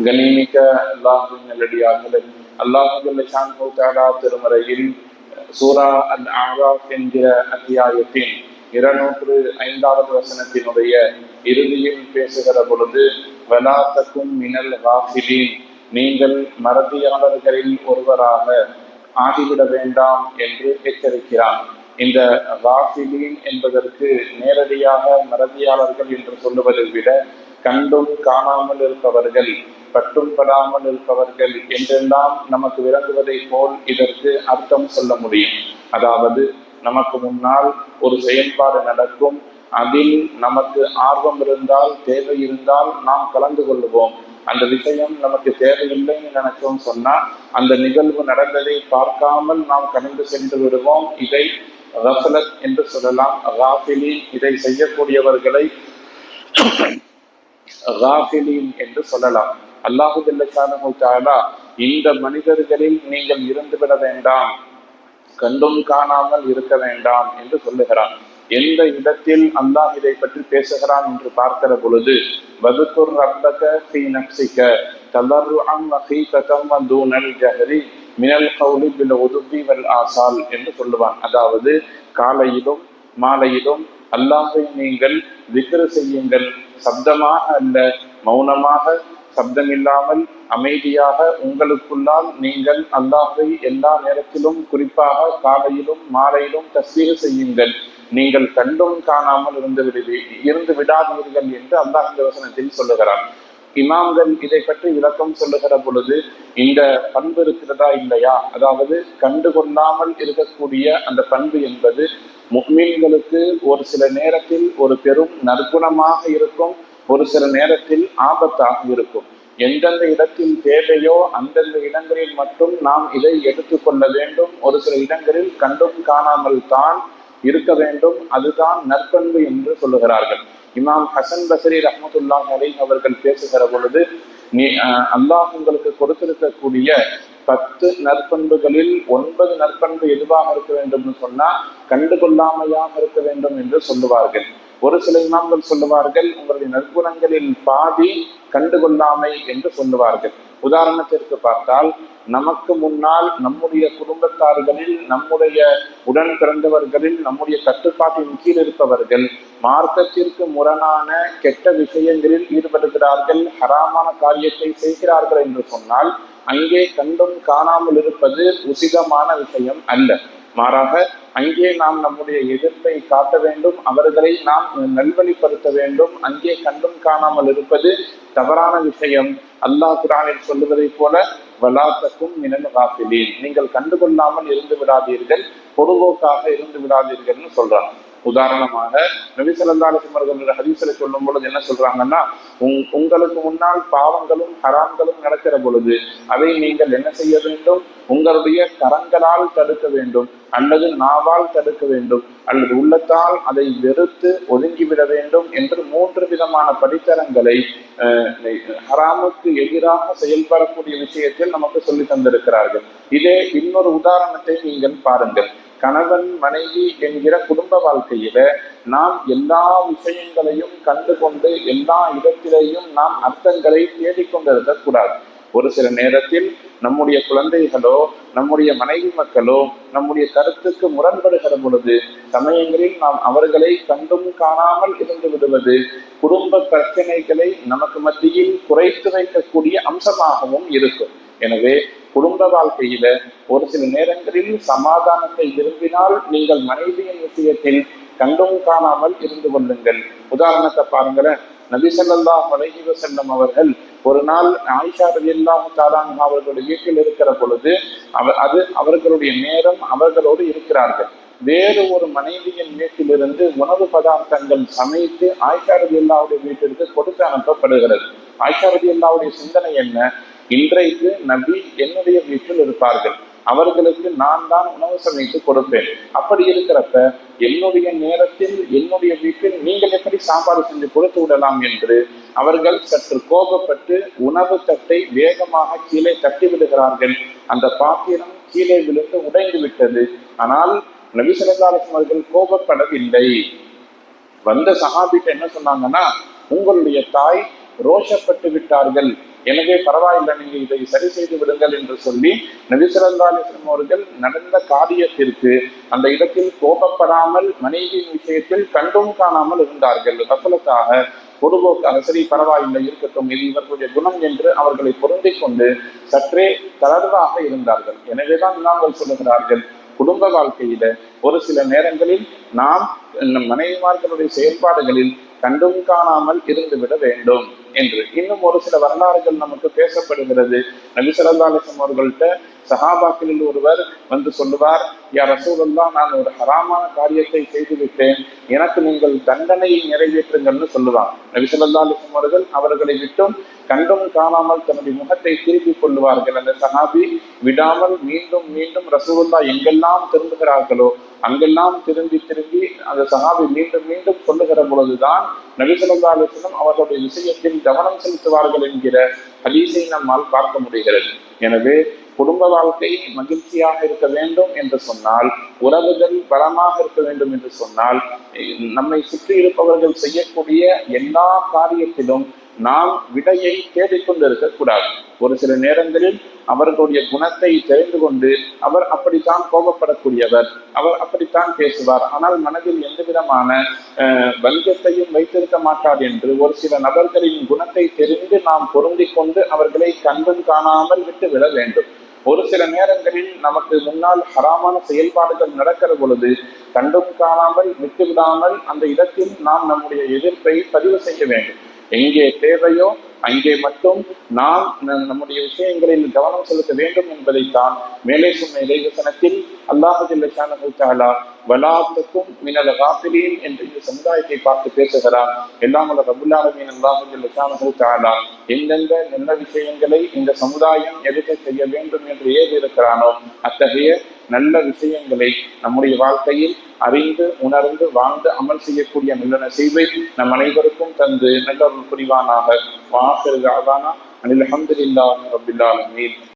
கண்ணியமிக்க அல்லாஹ்வின் நல்லடியார்களே, அல்லாஹ் ஜல்ல ஷானஹு தஆலா திருமறையில் சூரா அல் அஅராஃப் என்கிற அத்தியாயத்தின் 205வது வசனத்தினுடைய இறுதியில் பேசுகிற பொழுது, வலா தகும் மினல் காஃபிலீன், நீங்கள் மறதியாளர்களில் ஒருவராக ஆகிவிட வேண்டாம் என்று எச்சரிக்கிறான். இந்த காஃபிலீன் என்பதற்கு நேரடியாக மறதியாளர்கள் என்று சொல்லுவதை விட கண்டும் காணாமல் இருப்பவர்கள், பட்டும் படாமல் இருப்பவர்கள் என்றெல்லாம் நமக்கு விளங்குவதை போல் இதற்கு அர்த்தம் சொல்ல முடியும். அதாவது நமக்கு முன்னால் ஒரு செயல்பாடு நடக்கும், அதில் நமக்கு ஆர்வம் இருந்தால், தேவை இருந்தால் நாம் கலந்து கொள்ளுவோம். அந்த விஷயம் நமக்கு தேவையில்லைன்னு நினைச்சோம் சொன்னா அந்த நிகழ்வு நடந்ததை பார்க்காமல் நாம் கடந்து சென்று விடுவோம். இதை கஃலத் என்று சொல்லலாம். காஃபிலீன், இதை செய்யக்கூடியவர்களை காஃபிலீன் என்று சொல்லலாம். அல்லாஹு ஜல்ல ஷானஹு தஆலா இந்த மனிதர்களில் நீங்கள் இருந்துவிட வேண்டாம், கண்டும் காணாமல் இருக்க வேண்டாம் என்று சொல்லுகிறான். எந்த இடத்தில் அல்லாஹ் இதை பற்றி பேசுகிறான் என்று பார்க்கிற பொழுது, வதுகுர் ரப்பக ஃபீ நஃப்ஸிக தலர்ருஅன் வ ஹீஃபதன் வ தூனல் ஜஹரி மினல் கௌலி பில் உதுவி வல் ஆசால் என்று சொல்லுவான். அதாவது காலையிலும் மாலையிலும் அல்லாஹை நீங்கள் திக்ர் செய்யுங்கள், சப்தமாக அல்ல, மௌனமாக, சப்தமில்லாமல் அமைதியாக உங்களுக்குள்ளால் நீங்கள் அல்லாஹை எல்லா நேரத்திலும், குறிப்பாக காலையிலும் மாலையிலும் தஸ்பீஹ் செய்யுங்கள். நீங்கள் கண்டும் காணாமல் இருந்து விடாதீர்கள் என்று அல்லாஹ் இந்த வசனத்தில் சொல்லுகிறார். இமாம்கள் இதை பற்றி விளக்கம் சொல்லுகிற பொழுது, இந்த பண்பு இருக்கிறதா இல்லையா, அதாவது கண்டு கொள்ளாமல் இருக்கக்கூடிய அந்த பண்பு என்பது முஃமின்களுக்கு ஒரு சில நேரத்தில் ஒரு பெரும் நற்குணமாக இருக்கும், ஒரு சில நேரத்தில் ஆபத்தாக இருக்கும். எந்தெந்த இடத்தில் தேவையோ அந்தந்த இடங்களில் மட்டும் நாம் இதை எடுத்துக்கொள்ள வேண்டும். ஒரு சில இடங்களில் கண்டும் காணாமல் தான் இருக்க வேண்டும். அதுதான் நற்பண்பு என்று சொல்லுகிறார்கள். இமாம் ஹசன் பஸ்ரி ரஹ்மத்துல்லாஹி அலைஹி அவர்கள் பேசுகிற பொழுது, அல்லாஹ் உங்களுக்கு கொடுத்திருக்கக்கூடிய 10 நற்பண்புகளில் 9 நற்பண்பு எதுவாக இருக்க வேண்டும் என்று சொன்னா கண்டுகொள்ளாமையாக இருக்க வேண்டும் என்று சொல்லுவார்கள். ஒரு சில இமாம்கள் சொல்லுவார்கள், உங்களுடைய நற்குணங்களில் பாதி கண்டுகொள்ளாமை என்று சொல்லுவார்கள். உதாரணத்திற்கு பார்த்தால், நமக்கு முன்னால் நம்முடைய குடும்பத்தார்களில், நம்முடைய உடன் பிறந்தவர்களில், நம்முடைய கட்டுப்பாட்டின் கீழ் இருப்பவர்கள் மார்க்கத்திற்கு முரணான கெட்ட விஷயங்களில் ஈடுபடுகிறார்கள், ஹராமான காரியத்தை செய்கிறார்கள் என்று சொன்னால் அங்கே கண்டும் காணாமல் இருப்பது உசிதமான விஷயம் அல்ல. மாறாக அங்கே நாம் நம்முடைய எதிர்ப்பை காட்ட வேண்டும், அவர்களை நாம் நல்வழிப்படுத்த வேண்டும். அங்கே கண்டும் காணாமல் இருப்பது தவறான விஷயம். அல்லாஹ் குர்ஆனில் சொல்லுவதை போல, வலா தகும் மினல் காஃபிலீன், நீங்கள் கண்டுகொள்ளாமல் இருந்து விடாதீர்கள், பொதுபோக்காக இருந்து விடாதீர்கள்னு சொல்றாங்க. உதாரணமாக நபி ஸல்லல்லாஹு அலைஹி வஸல்லம் ஹதீஸ்ல சொல்லும் பொழுது என்ன சொல்றாங்கன்னா, உங்களுக்கு முன்னால் பாவங்களும் ஹராம்களும் நடக்கிற பொழுது அதை நீங்கள் என்ன செய்ய வேண்டும், உங்களுடைய கரங்களால் தடுக்க வேண்டும், அல்லது நாவால் தடுக்க வேண்டும், அல்லது உள்ளத்தால் அதை வெறுத்து ஒதுங்கிவிட வேண்டும் என்று 3 விதமான படித்தரங்களை ஹராமுக்கு எதிராக செயல்படக்கூடிய விஷயத்தில் நமக்கு சொல்லி தந்திருக்கிறார்கள். இதே இன்னொரு உதாரணத்தை நீங்கள் பாருங்கள். கணவன் மனைவி என்கிற குடும்ப வாழ்க்கையில நாம் எல்லா விஷயங்களையும் கண்டுகொண்டு எல்லா இடத்திலேயும் நாம் அர்த்தங்களை தேடிக்கொண்டிருக்க கூடாது. ஒரு சில நேரத்தில் நம்முடைய குழந்தைகளோ நம்முடைய மனைவி மக்களோ நம்முடைய கருத்துக்கு முரண்படுகிற பொழுது சமயங்களில் நாம் அவர்களை கண்டும் காணாமல் இருந்து விடுவது குடும்ப பிரச்சனைகளை நமக்கு மத்தியில் குறைத்து வைக்கக்கூடிய அம்சமாகவும் இருக்கும். எனவே குடும்ப வாழ்க்கையில ஒரு சில நேரங்களில் சமாதானத்தை விரும்பினால் நீங்கள் மனைவியின் விஷயத்தில் கண்டும் காணாமல் இருந்து கொள்ளுங்கள். உதாரணத்தை பாருங்களேன். நபி ஸல்லல்லாஹு அலைஹி வஸல்லம் அவர்கள் ஒரு நாள் ஆயிஷா ரலியல்லாஹு தஆலா அன்ஹா அவர்களுடைய வீட்டில் இருக்கிற பொழுது அது அவர்களுடைய நேரம், அவர்களோடு இருக்கிறார்கள். வேறு ஒரு மனைவியின் வீட்டிலிருந்து உணவு பதார்த்தங்கள் சமைத்து ஆயிஷா ரலியல்லாஹுடைய வீட்டிற்கு கொடுத்து அனுப்பப்படுகிறது. ஆயிஷா ரலியல்லாஹுடைய சிந்தனை என்ன, இன்றைக்கு நபி என்னுடைய வீட்டில் இருப்பார்கள், அவர்களுக்கு நான் தான் உணவு சமைத்து கொடுப்பேன். அப்படி இருக்கிறப்ப என்னுடைய நேரத்தில் என்னுடைய வீட்டில் நீங்கள் எப்படி சாப்பாடு செஞ்சு கொடுத்து விடலாம் என்று அவர்கள் சற்று கோபப்பட்டு உணவு தட்டை வேகமாக கீழே தட்டி விடுகிறார்கள். அந்த பாத்திரம் கீழே விழுந்து உடைந்து விட்டது. ஆனால் நபி ஸல்லல்லாஹு அலைஹி வஸல்லம் அவர்கள் கோபப்படவில்லை. வந்த சஹாபிட்ட என்ன சொன்னாங்கன்னா, உங்களுடைய தாய் ரோஷப்பட்டு விட்டார்கள். எனவே பரவாயில்லை, நீங்க இதை சரி செய்து விடுங்கள் என்று சொல்லி நபி ஸல்லல்லாஹு அலைஹி வஸல்லம் அவர்கள் நடந்த காரியத்திற்கு அந்த இடத்தில் கோபப்படாமல் மனைவியின் விஷயத்தில் கண்டும் காணாமல் இருந்தார்கள். கஃலத்தாக, பொதுபோக்காக, சரி பரவாயில்லை இருக்கட்டும், இது இவர்களுடைய குணம் என்று அவர்களை பொருந்திக் கொண்டு சற்றே தளர்வாக இருந்தார்கள். எனவேதான் நாங்கள் சொல்லுகிறார்கள், குடும்ப வாழ்க்கையில ஒரு சில நேரங்களில் நாம் மனைவிமார்களுடைய செயல்பாடுகளில் கண்டும் காணாமல் இருந்துவிட வேண்டும் என்று. இன்னும் ஒரு சில வரலாறுகள் நமக்கு பேசப்படுகிறது. நபி ஸல்லல்லாஹு அலைஹி வஸல்லம் அவர்கள்ட்ட சஹாபாக்களில் ஒருவர் வந்து சொல்லுவார், யா ரசூலல்லாஹ், நான் ஒரு ஹராமான காரியத்தை செய்துவிட்டேன், எனக்கு நீங்கள் தண்டனையை நிறைவேற்றுங்கள்னு சொல்லுவாங்க. நபி ஸல்லல்லாஹு அலைஹி வஸல்லம் அவர்கள் அவர்களை விட்டும் கண்டும் காணாமல் தன்னுடைய முகத்தை திருப்பிக் கொள்வார்கள். அந்த சஹாபி விடாமல் மீண்டும் மீண்டும் ரசூலுல்லாஹ் எங்கெல்லாம் திரும்புகிறார்களோ அங்கெல்லாம் திரும்பி திரும்பி அந்த சஹாபி மீண்டும் மீண்டும் சொல்லுகிற பொழுதுதான் நபி ஸல்லல்லாஹு அலைஹி வஸல்லம் அவர்களுடைய விஷயத்தில் கவனம் செலுத்துவார்கள் என்கிற ஹதீஸை நம்மால் பார்க்க முடிகிறது. எனவே குடும்ப வாழ்க்கை மகிழ்ச்சியாக இருக்க வேண்டும் என்று சொன்னால், உறவுகள் பலமாக இருக்க வேண்டும் என்று சொன்னால், நம்மை சுற்றி இருப்பவர்கள் செய்யக்கூடிய எல்லா காரியத்திலும் நாம் விடையை தேடிக்கொண்டு இருக்கக்கூடாது. ஒரு சில நேரங்களில் அவர்களுடைய குணத்தை தெரிந்து கொண்டு அவர் அப்படித்தான் கோபப்படக்கூடியவர், அவர் அப்படித்தான் பேசுவார், ஆனால் மனதில் எந்த விதமான வஞ்சத்தையும் வைத்திருக்க மாட்டார் என்று ஒரு சில நபர்களின் குணத்தை தெரிந்து நாம் பொருந்திக் கொண்டு அவர்களை கண்டும் காணாமல் விட்டுவிட வேண்டும். ஒரு சில நேரங்களில் நமக்கு முன்னால் ஹராமான செயல்பாடுகள் நடக்கிற பொழுது கண்டும் காணாமல் விட்டுவிடாமல் அந்த இடத்தில் நாம் நம்முடைய எதிர்ப்பை பதிவு செய்ய வேண்டும். எங்கே தேவையோ அங்கே மட்டும் நாம் நம்முடைய விஷயங்களில் கவனம் செலுத்த வேண்டும் என்பதைத்தான் மேலே சொன்ன இறைவசனத்தில் அல்லாஹ் ஜல்ல ஷானஹு தஆலா வலாத்துக்கும் மினல் காஃபிலீன் என்று இந்த சமுதாயத்தை பார்த்து பேசுகிறார். எல்லாம் வல்ல ரப்புல் ஆலமீன் அல்லாஹ் ஜல்ல ஷானஹு தஆலா எந்தெந்த நல்ல விஷயங்களை இந்த சமுதாயம் எடுத்து செய்ய வேண்டும் என்று ஏவி இருக்கிறானோ அத்தகைய நல்ல விஷயங்களை நம்முடைய வாழ்க்கையில் அறிந்து உணர்ந்து வாழ்ந்து அமல் செய்யக்கூடிய நல்ல நசீபை நம் அனைவருக்கும் தந்து நல்ல ஒரு புரிவானாக. வாஹிரு தஅவானா அனில் ஹம்துலில்லாஹி ரப்பில் ஆலமீன்.